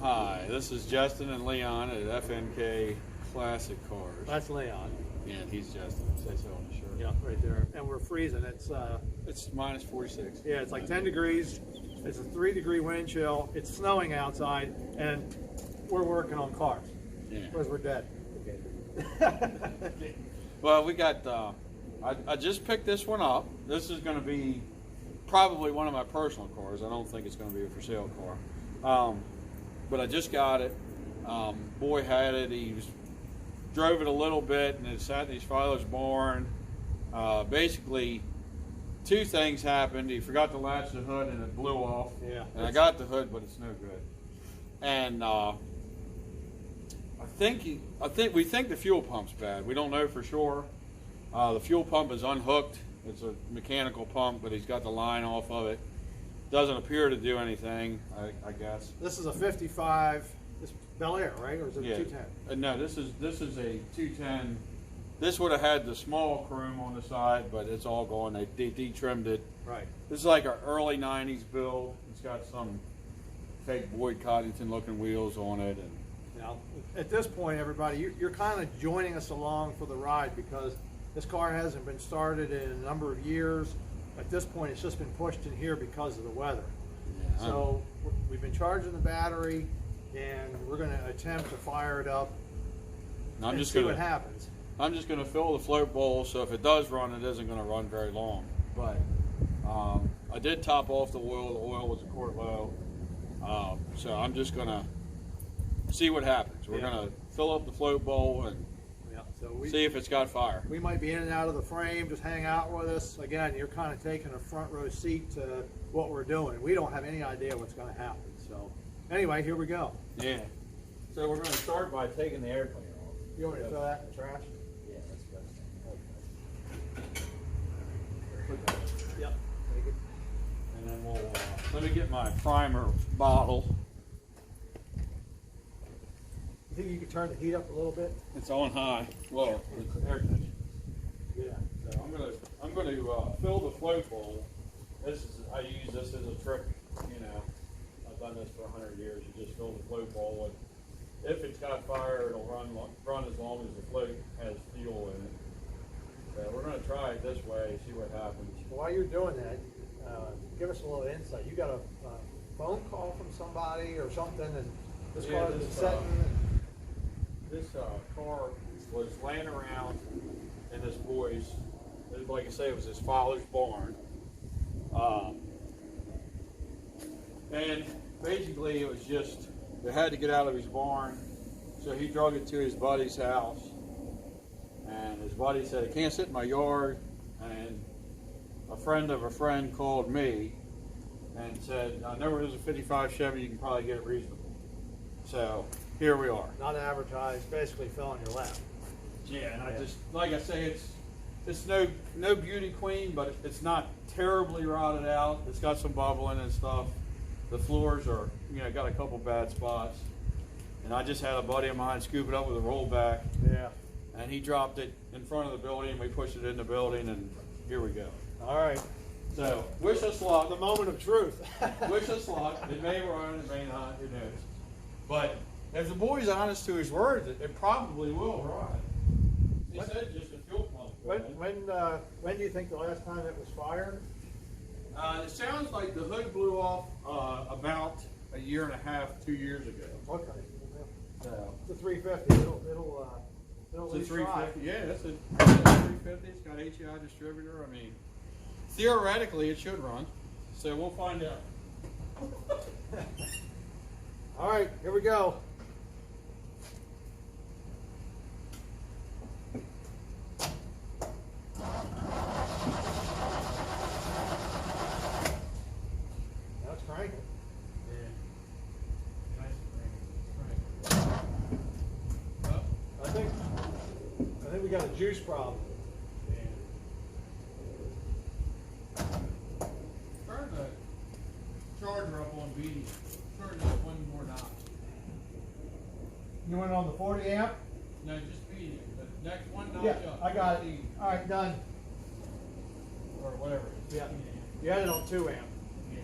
Hi, this is Justin and Leon at FNK Classic Cars. That's Leon. Yeah, and he's Justin. Say so on the shirt. Yeah, right there. And we're freezing. It's minus 46. yeah, it's like 10 degrees. It's a 3-degree wind chill. It's snowing outside, and we're working on cars. Yeah. Because we're dead. Well, we got. I just picked this one up. This is going to be probably one of my personal cars. I don't think it's going to be a for sale car. But I just got it. Boy had it. Drove it a little bit, and it sat in his father's barn. Basically, two things happened. He forgot to latch the hood, and it blew off. Yeah. And I got the hood, but it's no good. And we think the fuel pump's bad. We don't know for sure. The fuel pump is unhooked. It's a mechanical pump, but he's got the line off of it. Doesn't appear to do anything, I guess. This is a 55. It's Bel Air, right? Or is it a 210? No, this is a 210. This would have had the small chrome on the side, but it's all gone. They de-trimmed it. Right. This is like an early 90s build. It's got some fake Boyd Coddington looking wheels on it. And now, at this point, everybody, you're kind of joining us along for the ride because this car hasn't been started in a number of years. At this point, it's just been pushed in here because of the weather. Yeah. So we've been charging the battery, and we're going to attempt to fire it up and see what happens. I'm just going to fill the float bowl, so if it does run, it isn't going to run very long. But I did top off the oil. The oil was a quart low. So I'm just going to see what happens. We're going to fill up the float bowl and see if it's got fire. We might be in and out of the frame. Just hang out with us. Again, you're kind of taking a front row seat to what we're doing. We don't have any idea what's going to happen. So anyway, here we go. Yeah. So we're going to start by taking the air cleaner off. You want me to throw that in the trash? Yeah, that's good. Yep. Take it. And then we'll, let me get my primer bottle. You think you could turn the heat up a little bit? It's on high. Well, it's air conditioning. Yeah. So I'm gonna fill the float bowl. I use this as a trick. You know, I've done this for 100 years. You just fill the float bowl, and if it's got fire, it'll run as long as the float has fuel in it. So we're gonna try it this way, see what happens. While you're doing that, give us a little insight. You got a phone call from somebody or something, and this car is setting. This car was laying around in this boy's, like I say, it was his father's barn. And basically it was just, they had to get out of his barn, so he drug it to his buddy's house. And his buddy said, "It can't sit in my yard." And a friend of a friend called me and said, "I know there's a 55 Chevy, you can probably get it reasonable." So here we are. Not advertised, basically fell in your lap. Yeah, and I just, like I say, it's no beauty queen, but it's not terribly rotted out. It's got some bubbling and stuff. The floors are, got a couple bad spots. And I just had a buddy of mine scoop it up with a rollback. Yeah. And he dropped it in front of the building. We pushed it in the building, and here we go. All right. So wish us luck. The moment of truth. Wish us luck. It may run, it may not. Who knows? But if the boy's honest to his word, it probably will run. He said just a fuel pump. When do you think the last time it was fired? It sounds like the hood blew off about a year and a half, 2 years ago. Okay. So it's a 350. It'll it's a 350. Yeah, that's a 350. It's got HEI distributor. I mean, theoretically, it should run. So we'll find out. All right, here we go. Now it's cranking. Yeah. Nice and cranky. Well, I think we got a juice problem. yeah. Turn the charger up on medium. Turn it up one more notch. You went on the 40 amp? No, just medium. The next one notch Yeah, up. I got it. All right, done. Or whatever. Yeah. You had it on 2 amp. Yeah.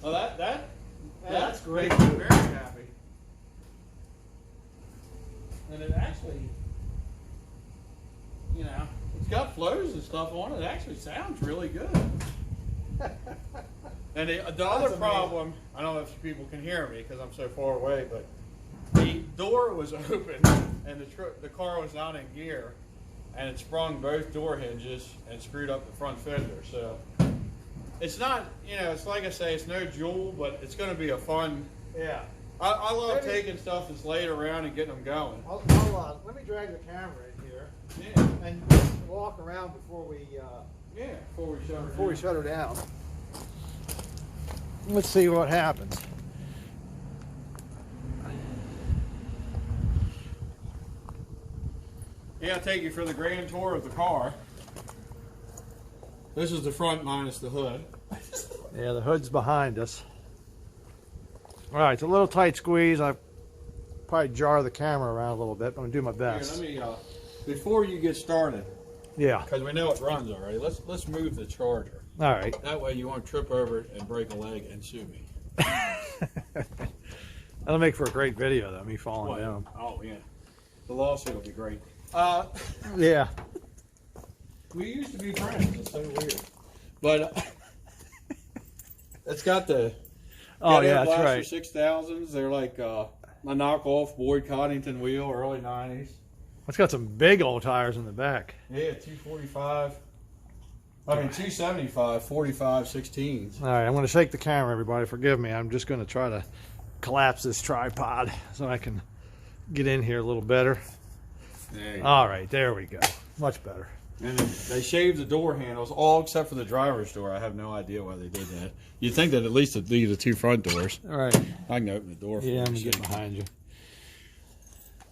Well, that's great. makes me very happy. And it actually, you know, it's got flows and stuff on it. It actually sounds really good. And the other problem, I don't know if people can hear me because I'm so far away, but the door was open and the car was not in gear, and it sprung both door hinges and screwed up the front fender. So it's not, you know, it's like I say, it's no jewel, but it's going to be a fun. Yeah. I love taking stuff that's laid around and getting them going. Let me drag the camera in here. Yeah. And walk around before we Before we shut her down. Let's see what happens. Yeah, I'll take you for the grand tour of the car. This is the front minus the hood. Yeah, the hood's behind us. All right, it's a little tight squeeze. I probably jar the camera around a little bit, but I'm gonna do my best. Here, let me, before you get started, yeah, because we know it runs already, let's move the charger. All right. That way you won't trip over it and break a leg and sue me. That'll make for a great video, though, me falling down. Oh, yeah. The lawsuit will be great. Yeah. We used to be friends. It's so weird. But it's got the yeah, that's Blaster right. 6000s. They're like a knockoff Boyd Coddington wheel, early 90s. It's got some big old tires in the back. Yeah, 245. I mean, 275, 45, 16s. All right, I'm going to shake the camera, everybody. Forgive me. I'm just going to try to collapse this tripod so I can get in here a little better. All right, there we go. Much better. And they shaved the door handles, all except for the driver's door. I have no idea why they did that. You'd think that at least it'd leave the two front doors. All right. I can open the door for you. Yeah, I'm going to get behind you.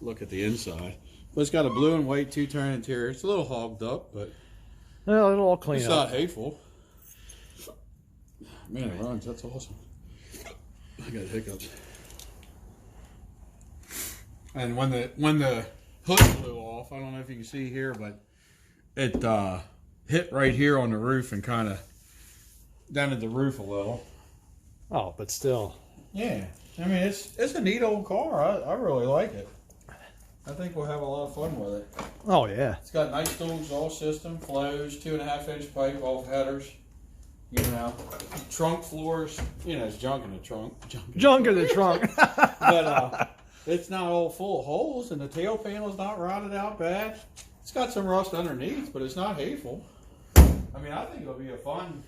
Look at the inside. But it's got a blue and white two-tone interior. It's a little hogged up, but well, it'll all clean it's up. not hateful. Man, it runs. That's awesome. I got hiccups. And when the hood flew off, I don't know if you can see here, but it hit right here on the roof and kind of dented the roof a little. Oh, but still. Yeah. I mean, it's a neat old car. I really like it. I think we'll have a lot of fun with it. Oh, yeah. It's got nice dual exhaust system, flows, 2.5-inch pipe off headers. You know, trunk floors. You know, it's junk in the trunk. Junk in the trunk. But it's not all full of holes, and the tail panel's not rotted out bad. It's got some rust underneath, but it's not hateful. I mean, I think it'll be a fun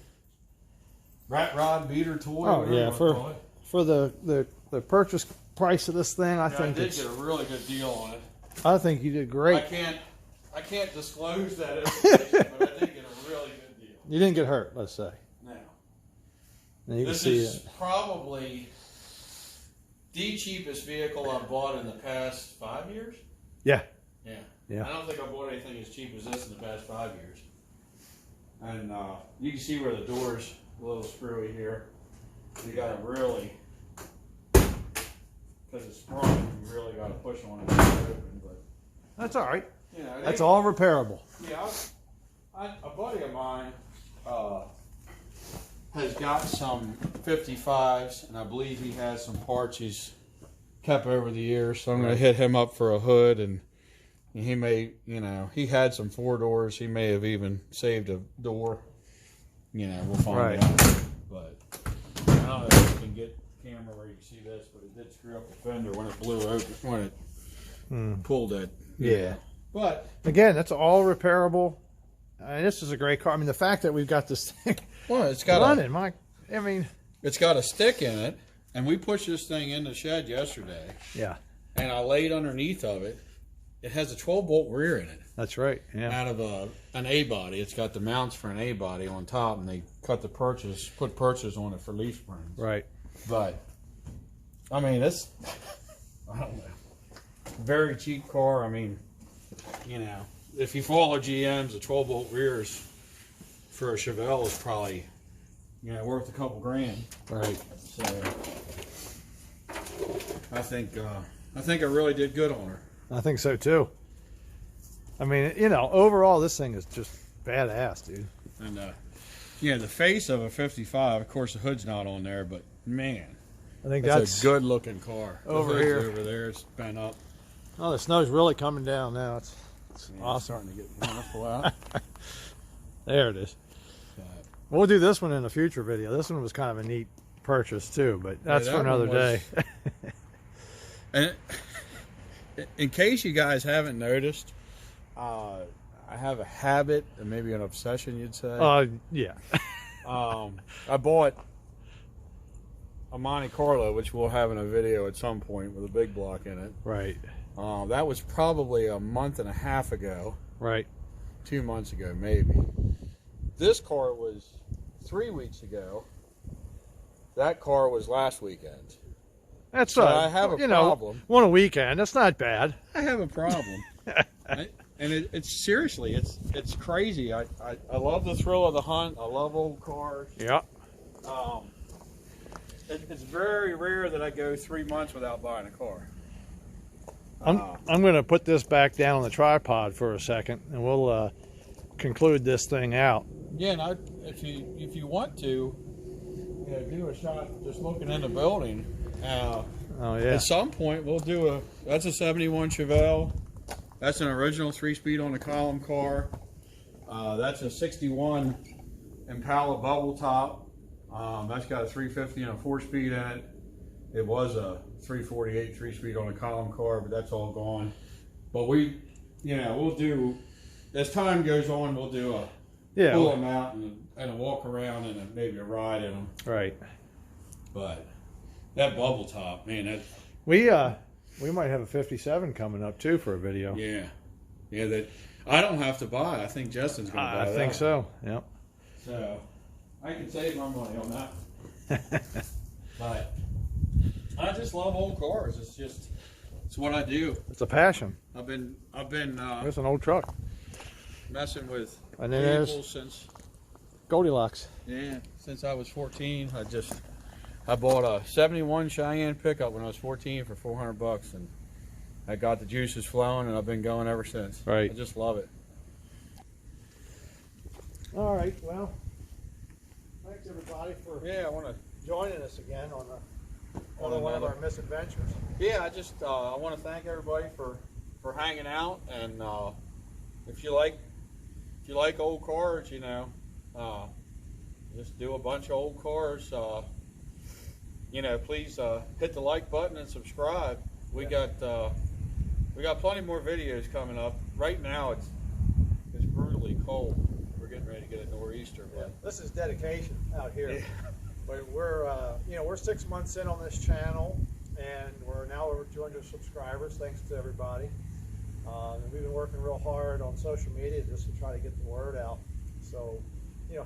rat rod beater toy. Oh, yeah. For the purchase price of this thing, I think I did get a really good deal on it. I think you did great. I can't disclose that information, but I did get a really good deal. You didn't get hurt, let's say. Now, And you can this see is it. probably the cheapest vehicle I've bought in the past 5 years. Yeah. Yeah. Yeah. I don't think I've bought anything as cheap as this in the past 5 years. And you can see where the door's a little screwy here. You got to really, because it's sprung, you really got to push on it to get it open. But That's all right. you know, That's all repairable. Yeah, a buddy of mine has got some 55s, and I believe he has some parts he's kept over the years. So I'm going to hit him up for a hood, and he may, you know, he had some 4 doors. He may have even saved a door. You know, we'll find out. But I don't know if you can get the camera where you can see this, but it did screw up the fender when it blew open, when it pulled it. Yeah. But again, that's all repairable. And this is a great car. I mean, the fact that we've got this thing it's got running, it's got a stick in it, and we pushed this thing in the shed yesterday. Yeah. And I laid underneath of it. It has a 12-bolt rear in it. That's right. Yeah. Out of an A body. It's got the mounts for an A body on top, and they put purchase on it for leaf springs. Right. But I mean, it's I don't know. Very cheap car. I mean, you know, if you follow GMs, the 12-bolt rears for a Chevelle is probably, you know, worth a couple grand. Right. So I think I really did good on her. I think so too. I mean, you know, overall, this thing is just badass, dude. And yeah, the face of a 55. Of course, the hood's not on there, but man, I think that's a good looking car. over The hood's here. over there, it's bent up. Oh, the snow's really coming down now. It's Yeah, awesome. it's starting to get wonderful out. There it is. We'll do this one in a future video. This one was kind of a neat purchase too, but that's Yeah, for that another one was- day. And in case you guys haven't noticed, I have a habit, and maybe an obsession, you'd say. Yeah. I bought a Monte Carlo, which we'll have in a video at some point with a big block in it. Right. That was probably a month and a half ago. Right. 2 months ago, maybe. This car was 3 weeks ago. That car was last weekend. That's So I have a problem. On a weekend, that's not bad. I have a problem. It's seriously, it's crazy. I love the thrill of the hunt. I love old cars. Yeah. It's very rare that I go 3 months without buying a car. I'm going to put this back down on the tripod for a second, and we'll conclude this thing out. Yeah, and if you want to, do a shot just looking in the building. Oh yeah. At some point, we'll do that's a 71 Chevelle. That's an original 3-speed on the column car. That's a 61 Impala bubble top. That's got a 350 and a 4-speed in it. It was a 348 3-speed on a column car, but that's all gone. But we'll do, as time goes on, we'll do pull them out and a walk around and maybe a ride in them. Right. But that bubble top, man, we might have a 57 coming up too for a video. yeah, that I don't have to buy. I think Justin's going to buy that. I think so. Yep. So I can save my money on that. But I just love old cars. It's what I do. It's a passion. I've been It's an old truck. messing with And then there's vehicles since Goldilocks. since I was 14. I bought a 71 Cheyenne pickup when I was 14 for $400, and I got the juices flowing, and I've been going ever since. Right. I just love it. All right. Well, thanks everybody for Yeah, I want to. joining us again on another one of our misadventures. Yeah, I want to thank everybody for hanging out, and if you like old cars, just do a bunch of old cars. Please hit the like button and subscribe. We got plenty more videos coming up. Right now it's brutally cold. We're getting ready to get a nor'easter. But This is dedication out here. Yeah. But we're 6 months in on this channel, and we're now over 200 subscribers. Thanks to everybody. And we've been working real hard on social media just to try to get the word out. So,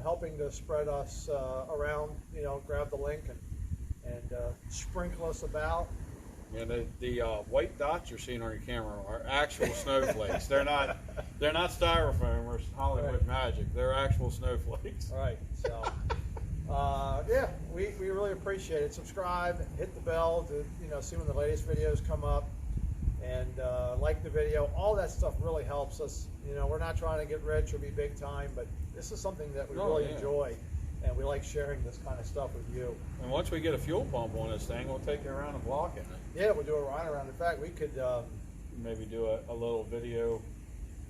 helping to spread us around. Grab the link and sprinkle us about. And the white dots you're seeing on your camera are actual snowflakes. They're not styrofoam or Hollywood magic. They're actual snowflakes. Right. So, we really appreciate it. Subscribe, hit the bell to see when the latest videos come up, and like the video. All that stuff really helps us. We're not trying to get rich or be big time, but this is something that we really enjoy, and we like sharing this kind of stuff with you. And once we get a fuel pump on this thing, we'll take you around the block in it. Yeah, we'll do a ride around. In fact, we could Maybe do a little video.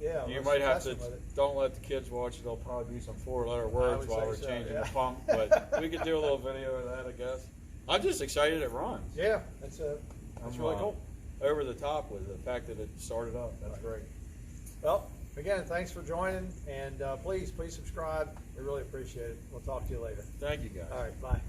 Yeah, You might have to, don't let the kids watch it. There'll probably be some 4-letter words while we're changing the pump, but we could do a little video of that, I guess. I'm just excited it runs. Yeah, it's really cool. Over the top with the fact that it started up. That's great. Well, again, thanks for joining, and please subscribe. We really appreciate it. We'll talk to you later. Thank you, guys. All right, bye.